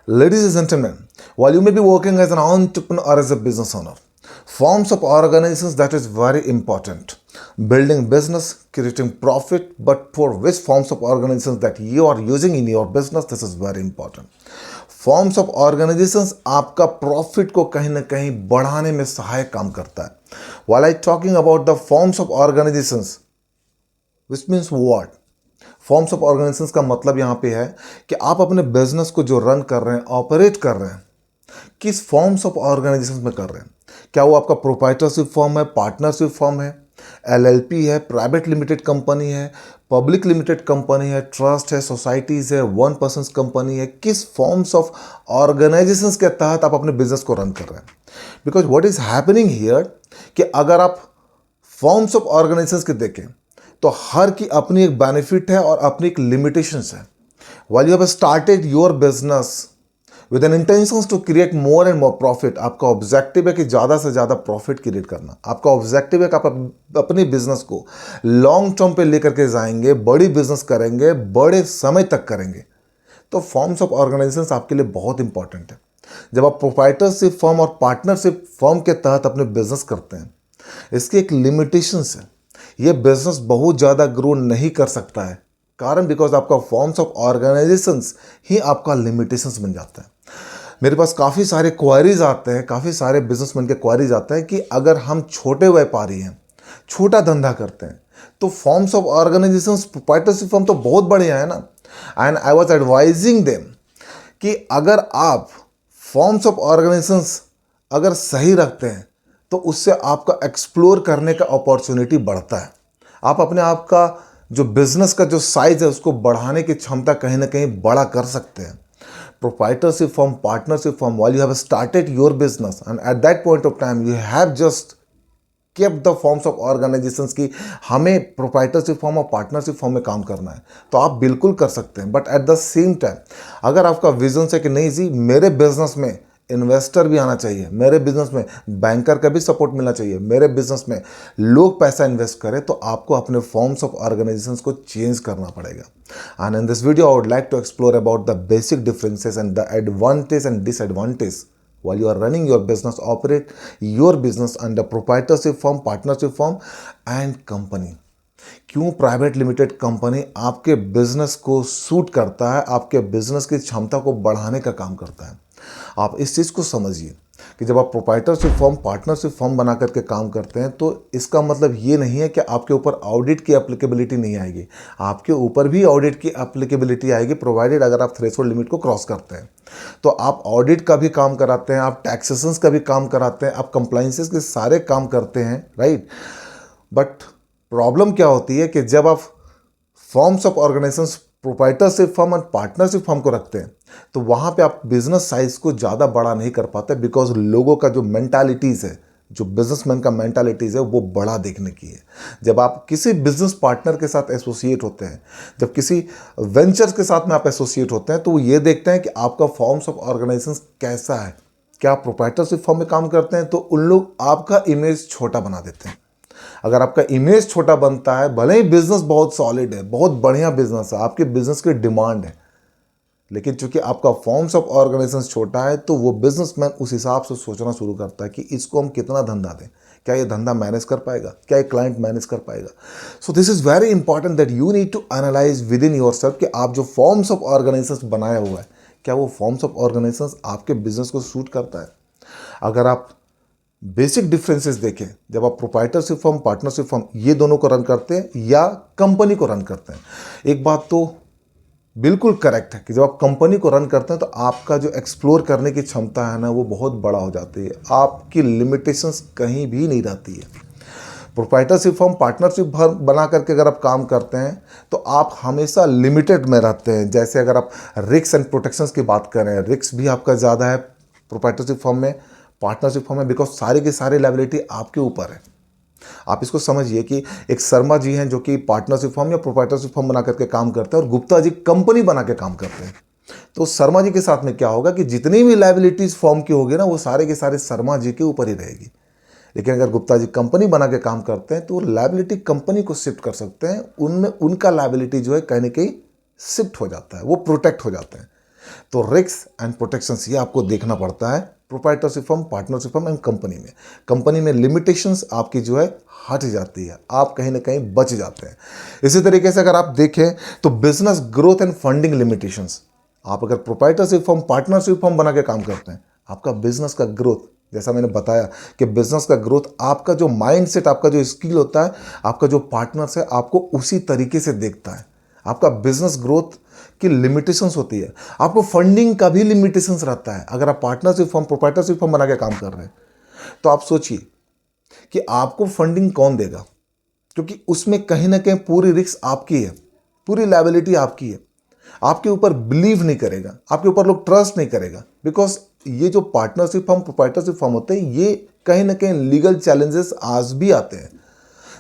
Ladies and gentlemen, while you may be working as an entrepreneur or as a business owner, forms of organizations that is very important. Building business, creating profit, but for which forms of organizations that you are using in your business, this is very important. Forms of organisations आपका profit को कहीं ना कहीं बढ़ाने में सहायक काम करता है. While I talking about the forms of organisations, which means what. Forms of organisations का मतलब यहाँ पे है कि आप अपने बिजनेस को जो रन कर रहे हैं, ऑपरेट कर रहे हैं, किस फॉर्म्स ऑफ ऑर्गेनाइजेशंस में कर रहे हैं. क्या वो आपका प्रोप्राइटरशिप फॉर्म है, पार्टनरशिप फॉर्म है, एलएलपी है, प्राइवेट लिमिटेड कंपनी है, पब्लिक लिमिटेड कंपनी है, ट्रस्ट है, सोसाइटीज है, वन पर्सन कंपनी है, किस फॉर्म्स ऑफ ऑर्गेनाइजेशंस के तहत आप अपने बिजनेस को रन कर रहे हैं. Because what is happening here कि अगर आप फॉर्म्स ऑफ ऑर्गेनाइजेशंस के देखें तो हर की अपनी एक बेनिफिट है और अपनी एक लिमिटेशंस है. While you have started your business with an intentions to create more and more profit, आपका ऑब्जेक्टिव है कि ज़्यादा से ज़्यादा प्रॉफिट क्रिएट करना. आपका ऑब्जेक्टिव है कि आप अपने बिजनेस को लॉन्ग टर्म पे लेकर के जाएंगे, बड़ी बिजनेस करेंगे, बड़े समय तक करेंगे. तो फॉर्म्स ऑफ ऑर्गेनाइजेशंस आपके लिए बहुत इंपॉर्टेंट है. जब आप प्रोप्राइटरशिप फॉर्म और पार्टनरशिप फॉर्म के तहत अपने बिजनेस करते हैं, इसकी एक लिमिटेशंस है. ये बिजनेस बहुत ज़्यादा ग्रो नहीं कर सकता है, कारण बिकॉज आपका फॉर्म्स ऑफ ऑर्गेनाइजेशंस ही आपका लिमिटेशंस बन जाता है. मेरे पास काफ़ी सारे क्वारीज आते हैं, काफ़ी सारे बिजनेसमैन के क्वारीज आते हैं कि अगर हम छोटे व्यापारी हैं, छोटा धंधा करते हैं, तो forms of organisations, proprietorship form तो बहुत बढ़िया है ना. And I was advising them कि अगर आप फॉर्म्स ऑफ ऑर्गेनाइजेशंस अगर सही रखते हैं तो उससे आपका एक्सप्लोर करने का अपॉर्चुनिटी बढ़ता है. आप अपने आप का जो बिजनेस का जो साइज है उसको बढ़ाने की क्षमता कहीं ना कहीं बड़ा कर सकते हैं. Proprietorship firm, partnership firm, while you have started your business and at that point of time you have just kept the forms of organizations की हमें प्रोप्राइटरशिप फॉर्म और पार्टनरशिप फॉर्म में काम करना है, तो आप बिल्कुल कर सकते हैं. But at the same time अगर आपका विजन है कि नहीं जी, मेरे बिजनेस में इन्वेस्टर भी आना चाहिए, मेरे बिजनेस में बैंकर का भी सपोर्ट मिलना चाहिए, मेरे बिजनेस में लोग पैसा इन्वेस्ट करें, तो आपको अपने फॉर्म्स ऑफ ऑर्गेनाइजेशंस को चेंज करना पड़ेगा. And in this video I would like to explore about the basic differences and the advantage and disadvantage while you are running your business, operate your business under proprietorship firm, partnership firm and company. क्यों private limited company आपके business को suit करता है, आपके business की क्षमता को बढ़ाने का काम करता है. आप इस चीज़ को समझिए कि जब आप प्रोप्राइटरशिप फर्म, पार्टनरशिप फर्म बना करके काम करते हैं तो इसका मतलब ये नहीं है कि आपके ऊपर ऑडिट की एप्लीकेबिलिटी नहीं आएगी. आपके ऊपर भी ऑडिट की एप्लीकेबिलिटी आएगी, प्रोवाइडेड अगर आप थ्रेशोल्ड लिमिट को क्रॉस करते हैं. तो आप ऑडिट का भी काम कराते हैं, आप टैक्सेशंस का भी काम कराते हैं, आप कंप्लाइंसेस के सारे काम करते हैं, राइट. बट प्रॉब्लम क्या होती है कि जब आप forms of organisations, proprietorship firm और पार्टनरशिप फर्म को रखते हैं तो वहाँ पे आप बिजनेस साइज को ज़्यादा बड़ा नहीं कर पाते, बिकॉज लोगों का जो मेंटालिटीज़ है, जो बिजनेसमैन का मेंटालिटीज़ है, वो बड़ा देखने की है. जब आप किसी बिजनेस पार्टनर के साथ एसोसिएट होते हैं, जब किसी वेंचर्स के साथ में आप एसोसिएट होते हैं, तो वो ये देखते हैं कि आपका फॉर्म्स ऑफ ऑर्गेनाइजेशन कैसा है. क्या आप प्रोप्राइटरशिप फर्म में काम करते हैं तो उन लोग आपका इमेज छोटा बना देते हैं. अगर आपका इमेज छोटा बनता है, भले ही बिजनेस बहुत सॉलिड है, बहुत बढ़िया बिजनेस है, आपके बिजनेस की डिमांड है, लेकिन चूंकि आपका फॉर्म्स ऑफ ऑर्गेनाइजेशन छोटा है तो वो बिजनेसमैन उस हिसाब से सोचना शुरू करता है कि इसको हम कितना धंधा दें, क्या ये धंधा मैनेज कर पाएगा, क्या ये क्लाइंट मैनेज कर पाएगा. So this is very important that you need to analyse within yourself कि आप जो फॉर्म्स ऑफ ऑर्गेनाइजेशन बनाया हुआ है, क्या वो फॉर्म्स ऑफ ऑर्गेनाइजेशन आपके बिजनेस को सूट करता है. अगर आप बेसिक डिफरेंसेस देखें, जब आप प्रोप्राइटरशिप फर्म, पार्टनरशिप फर्म ये दोनों को रन करते हैं या कंपनी को रन करते हैं, एक बात तो बिल्कुल करेक्ट है कि जब आप कंपनी को रन करते हैं तो आपका जो एक्सप्लोर करने की क्षमता है ना, वो बहुत बड़ा हो जाती है. आपकी लिमिटेशंस कहीं भी नहीं रहती है. प्रोप्राइटरशिप फर्म, पार्टनरशिप फर्म बना करके अगर आप काम करते हैं तो आप हमेशा लिमिटेड में रहते हैं. जैसे अगर आप रिस्क एंड प्रोटेक्शंस की बात करें, रिस्क भी आपका ज़्यादा है प्रोप्राइटरशिप फर्म में, पार्टनरशिप फर्म में, बिकॉज सारी की सारी लायबिलिटी आपके ऊपर है. आप इसको समझिए कि एक शर्मा जी हैं जो कि पार्टनरशिप फर्म या प्रोप्राइटरशिप फर्म बना करके काम करते हैं और गुप्ता जी कंपनी बना के काम करते हैं. तो शर्मा जी के साथ में क्या होगा कि जितनी भी लायबिलिटीज फर्म की होगी ना, वो सारे के सारे शर्मा जी के ऊपर ही रहेगी. लेकिन अगर गुप्ता जी कंपनी बना के काम करते हैं तो लायबिलिटी कंपनी को शिफ्ट कर सकते हैं, उनमें उनका लायबिलिटी जो है कहीं ना कहीं शिफ्ट हो जाता है, वो प्रोटेक्ट हो जाते हैं. तो रिस्क एंड प्रोटेक्शंस ये आपको देखना पड़ता है proprietorship firm, partnership firm and company में लिमिटेशंस आपकी जो है हट जाती है, आप कहीं ना कहीं बच जाते हैं। इसी तरीके से अगर आप देखें तो business growth and funding limitations, आप अगर प्रोप्राइटरशिप फर्म, पार्टनरशिप फर्म बना के काम करते हैं, आपका बिजनेस का ग्रोथ, जैसा मैंने बताया कि बिजनेस का ग्रोथ, आपका जो माइंडसेट, आपका जो स्किल होता है, आपका जो पार्टनर्स है, आपको उसी तरीके से देखता है। आपका बिजनेस ग्रोथ की लिमिटेशंस होती है, आपको फंडिंग का भी लिमिटेशंस रहता है। अगर आप पार्टनरशिप फर्म, प्रोप्राइटरशिप फर्म बना के काम कर रहे हैं तो आप सोचिए कि आपको फंडिंग कौन देगा, क्योंकि उसमें कहीं ना कहीं पूरी रिस्क आपकी है, पूरी लायबिलिटी आपकी है। आपके ऊपर बिलीव नहीं करेगा, आपके ऊपर लोग ट्रस्ट नहीं करेगा, बिकॉज ये जो पार्टनरशिप फर्म, प्रोप्राइटरशिप फर्म होते हैं, ये कहीं ना कहीं लीगल चैलेंजेस आज भी आते हैं।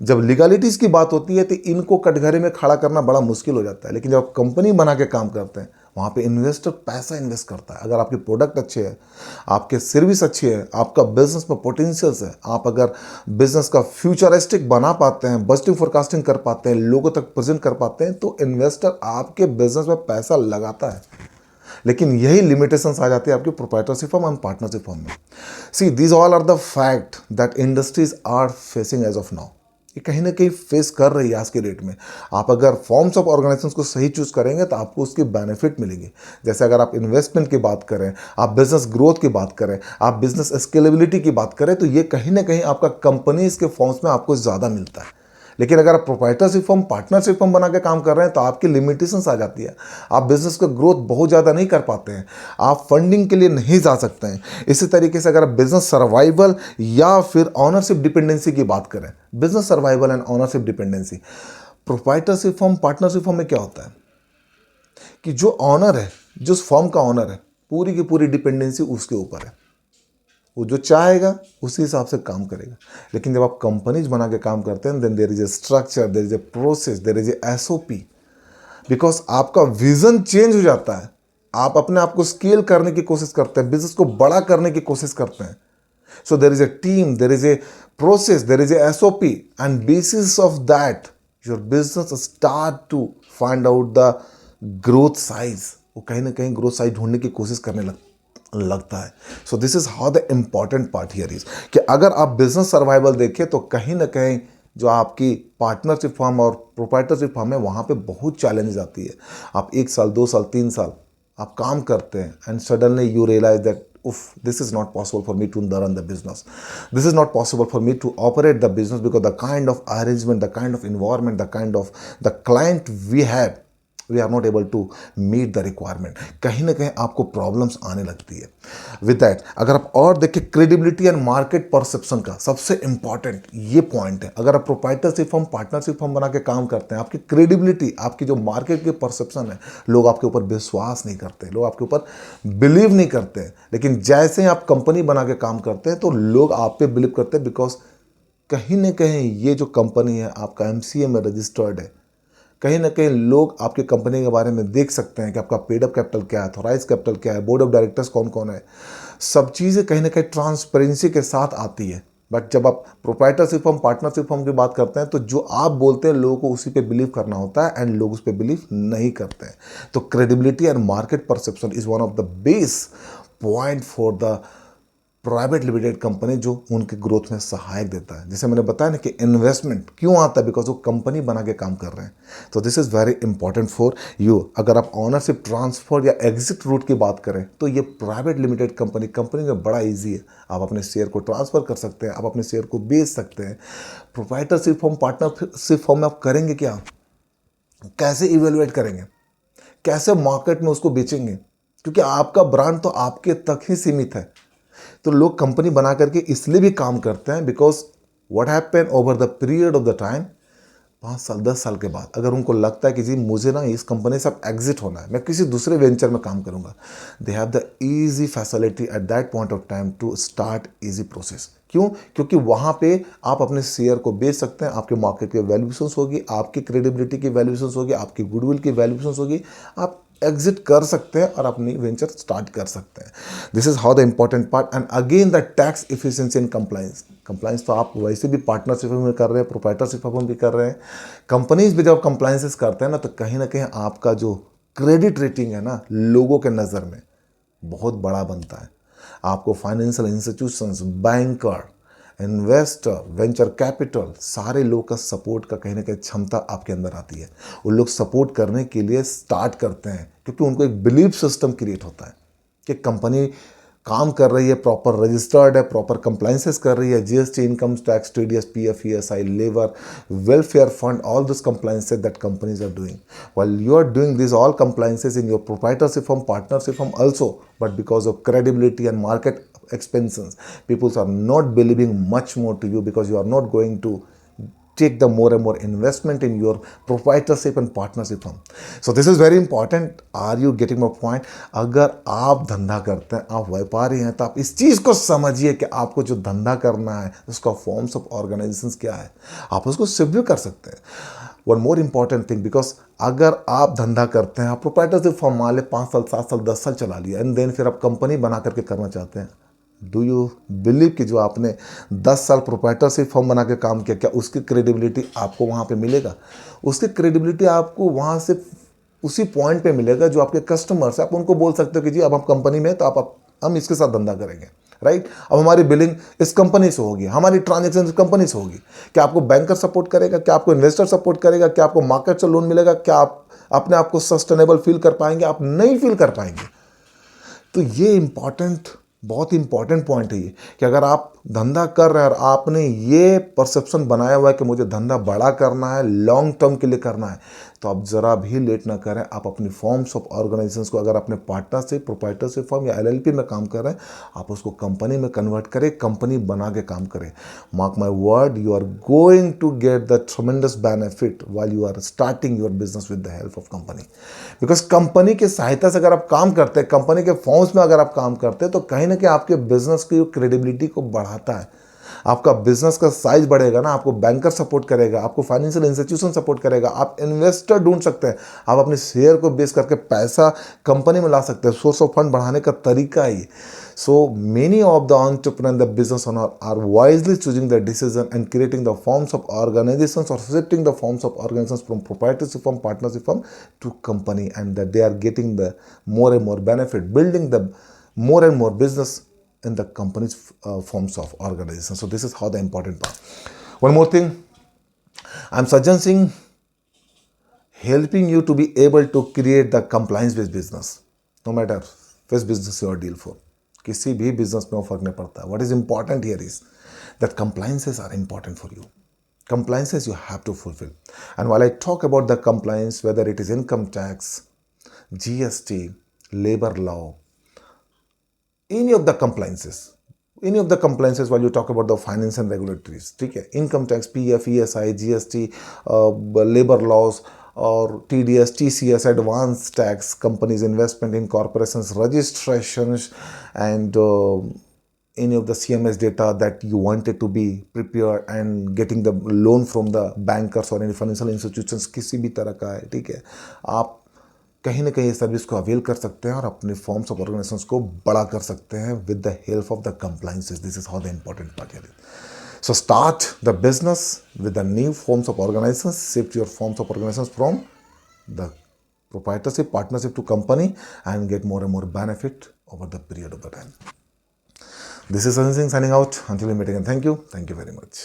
जब लीगलिटीज की बात होती है तो इनको कटघरे में खड़ा करना बड़ा मुश्किल हो जाता है, लेकिन जब आप कंपनी बना के काम करते हैं, वहाँ पे इन्वेस्टर पैसा इन्वेस्ट करता है। अगर आपके प्रोडक्ट अच्छे हैं, आपके सर्विस अच्छी है, आपका बिजनेस में पोटेंशियल्स है, आप अगर बिजनेस का फ्यूचरिस्टिक बना पाते हैं, बजटिंग फोरकास्टिंग कर पाते हैं, लोगों तक प्रेजेंट कर पाते हैं, तो इन्वेस्टर आपके बिजनेस में पैसा लगाता है। लेकिन यही लिमिटेशंस आ जाती है आपकी proprietorship firm and partnership firm में। See, these all are the fact that industries are facing as of now. ये कहीं ना कहीं फेस कर रही है आज के डेट में। आप अगर फॉर्म्स ऑफ ऑर्गेनाइजेशंस को सही चूज करेंगे तो आपको उसकी बेनिफिट मिलेगी। जैसे अगर आप इन्वेस्टमेंट की बात करें, आप बिजनेस ग्रोथ की बात करें, आप बिजनेस स्केलेबिलिटी की बात करें, तो ये कहीं ना कहीं आपका कंपनीज के फॉर्म्स में आपको ज़्यादा मिलता है। लेकिन अगर आप प्रोप्राइटरशिप फर्म, पार्टनरशिप फर्म बना के काम कर रहे हैं तो आपकी लिमिटेशंस आ जाती है। आप बिजनेस का ग्रोथ बहुत ज़्यादा नहीं कर पाते हैं, आप फंडिंग के लिए नहीं जा सकते हैं। इसी तरीके से अगर आप बिजनेस सर्वाइवल या फिर ऑनरशिप डिपेंडेंसी की बात करें, business survival and ownership dependency, proprietorship firm, partnership firm में क्या होता है कि जो ऑनर है, जो उस फर्म का ऑनर है, पूरी की पूरी डिपेंडेंसी उसके ऊपर है। वो जो चाहेगा उसी हिसाब से काम करेगा। लेकिन जब आप कंपनीज बना के काम करते हैं, then there is a structure, there is a process, there is a SOP, because आपका विजन चेंज हो जाता है। आप अपने आप को स्केल करने की कोशिश करते हैं, बिजनेस को बड़ा करने की कोशिश करते हैं। So there is a team, there is a process, there is a SOP, and basis of that your business start to find out the growth size. वो कहीं ना कहीं ग्रोथ साइज ढूंढने की कोशिश करने लगता है। So this is how the important part here is कि अगर आप बिजनेस सर्वाइवल देखें तो कहीं ना कहीं जो आपकी पार्टनरशिप फर्म और प्रोप्राइटरशिप फर्म है, वहाँ पे बहुत चैलेंज आती है। आप 1 साल, 2 साल, 3 साल आप काम करते हैं and suddenly you realise that this is not possible for me to run the business. This is not possible for me to operate the business because the kind of arrangement, the kind of environment, the client we have, we are not able to meet the requirement. कहीं ना कहीं आपको problems आने लगती है। With that अगर आप और देखिए, क्रेडिबिलिटी एंड मार्केट परसेप्शन का सबसे इंपॉर्टेंट ये पॉइंट है। अगर आप प्रोप्राइटरशिप फर्म, पार्टनरशिप फर्म बना के काम करते हैं, आपकी क्रेडिबिलिटी, आपकी जो मार्केट की परसेप्शन है, लोग आपके ऊपर विश्वास नहीं करते, लोग आपके ऊपर बिलीव नहीं करते हैं। लेकिन जैसे ही आप कंपनी बना के काम करते हैं तो लोग आप पे बिलीव करते हैं, बिकॉज कहीं ना कहीं ये जो कंपनी है आपका एमसीए में रजिस्टर्ड है। कहीं ना कहीं लोग आपके कंपनी के बारे में देख सकते हैं कि आपका पेड अप कैपिटल क्या है, ऑथराइज कैपिटल क्या है, बोर्ड ऑफ डायरेक्टर्स कौन कौन है। सब चीज़ें कहीं ना कहीं ट्रांसपेरेंसी के साथ आती है। बट जब आप प्रोप्राइटरशिप फर्म, पार्टनरशिप फर्म की बात करते हैं तो जो आप बोलते हैं लोगों को उसी पे बिलीव करना होता है, एंड लोग उस पर बिलीव नहीं करते हैं। तो credibility and market perception is one of the base point for the private limited company, जो उनके ग्रोथ में सहायक देता है। जैसे मैंने बताया ना कि इन्वेस्टमेंट क्यों आता है, बिकॉज वो कंपनी बना के काम कर रहे हैं। तो this is very important for you. अगर आप ऑनरशिप ट्रांसफर या एग्जिट रूट की बात करें तो ये प्राइवेट लिमिटेड कंपनी में बड़ा ईजी है। आप अपने शेयर को ट्रांसफ़र कर सकते हैं, आप अपने शेयर को बेच सकते हैं। प्रोप्राइटरशिप फर्म, पार्टनरशिप फर्म में आप करेंगे क्या, कैसे इवेलुएट करेंगे, कैसे मार्केट में उसको बेचेंगे, क्योंकि आपका ब्रांड तो आपके तक ही सीमित है। तो लोग कंपनी बना करके इसलिए भी काम करते हैं, because what happen over the period of the time, 5 साल 10 साल के बाद अगर उनको लगता है कि जी मुझे ना इस कंपनी से अब एग्जिट होना है, मैं किसी दूसरे वेंचर में काम करूंगा, they have the easy facility at that point of time to start easy process. क्यों? क्योंकि वहाँ पे आप अपने शेयर को बेच सकते हैं, आपके मार्केट की वैल्यूएशंस होगी, आपकी क्रेडिबिलिटी की वैल्यूएशंस होगी, आपकी गुडविल की वैल्यूएशंस होगी, आप एग्जिट कर सकते हैं और अपनी वेंचर स्टार्ट कर सकते हैं। This is how the important part. And again the tax efficiency and compliance तो आप वैसे भी पार्टनरशिप में कर रहे हैं, प्रोप्राइटरशिप में भी कर रहे हैं। कंपनीज भी जब कंप्लाइंसेस करते हैं ना, तो कहीं ना कहीं आपका जो क्रेडिट रेटिंग है ना लोगों के नज़र में बहुत बड़ा बनता है। आपको financial institutions, banker, investor, venture capital, सारे लोग का सपोर्ट का कहीं ना कहीं क्षमता आपके अंदर आती है। वो लोग सपोर्ट करने के लिए स्टार्ट करते हैं क्योंकि उनको एक बिलीफ सिस्टम क्रिएट होता है कि कंपनी काम कर रही है, प्रॉपर रजिस्टर्ड है, प्रॉपर कंप्लाइंसेस कर रही है, GST, income tax, TDS, PF, ESI, labour, welfare fund, all those compliances that companies are doing. While you are doing these all compliances in your proprietorship firm, partnership firm also, but because of credibility and market expenses, people are not believing much more to you because you are not going to take the more and more investment in your proprietorship and partnership firm. So this is very important. Are you getting my point? अगर आप धंधा करते हैं, आप व्यापारी हैं, तो आप इस चीज़ को समझिए कि आपको जो धंधा करना है उसका फॉर्म्स ऑफ ऑर्गेनाइजेशंस क्या है, आप उसको सिर्फ भी कर सकते हैं। One more important thing, because अगर आप धंधा करते हैं, आप प्रोप्राइटरशिप फॉर्म मान ले 5 साल, 7 साल, 10 साल चला लिया एंड देन फिर आप कंपनी बना करके करना चाहते हैं, डू यू बिलीव कि जो आपने 10 साल प्रोप्राइटरशिप फॉर्म बना के काम किया, क्या उसकी क्रेडिबिलिटी आपको वहाँ पे मिलेगा? उसकी क्रेडिबिलिटी आपको वहाँ से उसी पॉइंट पे मिलेगा जो आपके कस्टमर्स, आप उनको बोल सकते हो कि जी अब हम कंपनी में, तो आप हम इसके साथ धंधा करेंगे, राइट? अब हमारी बिलिंग इस कंपनी से होगी, हमारी ट्रांजेक्शन इस कंपनी से होगी। क्या आपको बैंकर सपोर्ट करेगा? क्या आपको इन्वेस्टर सपोर्ट करेगा? क्या आपको मार्केट से लोन मिलेगा? क्या आप अपने आप को सस्टेनेबल फील कर पाएंगे? आप नहीं फील कर पाएंगे। तो ये बहुत ही इंपॉर्टेंट पॉइंट है ये कि अगर आप धंधा कर रहे हैं और आपने ये परसेप्शन बनाया हुआ है कि मुझे धंधा बड़ा करना है, लॉन्ग टर्म के लिए करना है, तो आप ज़रा भी लेट ना करें। आप अपनी फॉर्म्स ऑफ ऑर्गेनाइजेशंस को, अगर अपने पार्टनरशिप, प्रोप्राइटरशिप फॉर्म या एलएलपी में काम कर रहे हैं, आप उसको कंपनी में कन्वर्ट करें, कंपनी बना के काम करें। Mark my word, you are going to get the tremendous benefit while you are starting your business with the help of company. Because company की सहायता से अगर आप काम करते हैं, कंपनी के फॉर्म्स में अगर आप काम करते हैं, तो कहीं ना कहीं आपके बिजनेस की क्रेडिबिलिटी को बढ़ाता है। आपका बिजनेस का साइज बढ़ेगा ना, आपको बैंकर सपोर्ट करेगा, आपको फाइनेंशियल इंस्टीट्यूशन सपोर्ट करेगा, आप इन्वेस्टर ढूंढ सकते हैं, आप अपने शेयर को बेस करके पैसा कंपनी में ला सकते हैं। सोर्स ऑफ फंड बढ़ाने का तरीका ही। So many of the entrepreneurs and the business owners are wisely choosing the decision and creating the forms of organizations or shifting the forms of organizations from proprietorship firm, partnership firm to company, and that they are getting the more and more benefit, building the more and more business in the company's forms of organization. So this is how the important part. One more thing, I'm suggesting helping you to be able to create the compliance-based business, no matter which business you are deal for. किसी भी business में वो फर्क नहीं पड़ता। What is important here is that compliances are important for you. Compliances you have to fulfill. And while I talk about the compliance, whether it is income tax, GST, labor law, any of the compliances while you talk about the finance and regulatories, ठीक है, income tax, PF, ESI, GST, labor laws, और TDS, TCS, advanced tax, companies, investment in corporations, registrations, and any of the CMS data that you wanted to be prepared and getting the loan from the bankers or any financial institutions, किसी भी तरह का है, ठीक है, आप कहीं ना कहीं इस सर्विस को अवेल कर सकते हैं और अपने फॉर्म्स ऑफ ऑर्गेनाइजेशंस को बड़ा कर सकते हैं with the help of the compliances. This is how the important part here is. So start the business with the new forms of organizations, shift your forms of organizations from the proprietorship, partnership to company, and get more and more benefit over the period of the time. This is Sanjay Singh signing out. Until we meet again, thank you very much.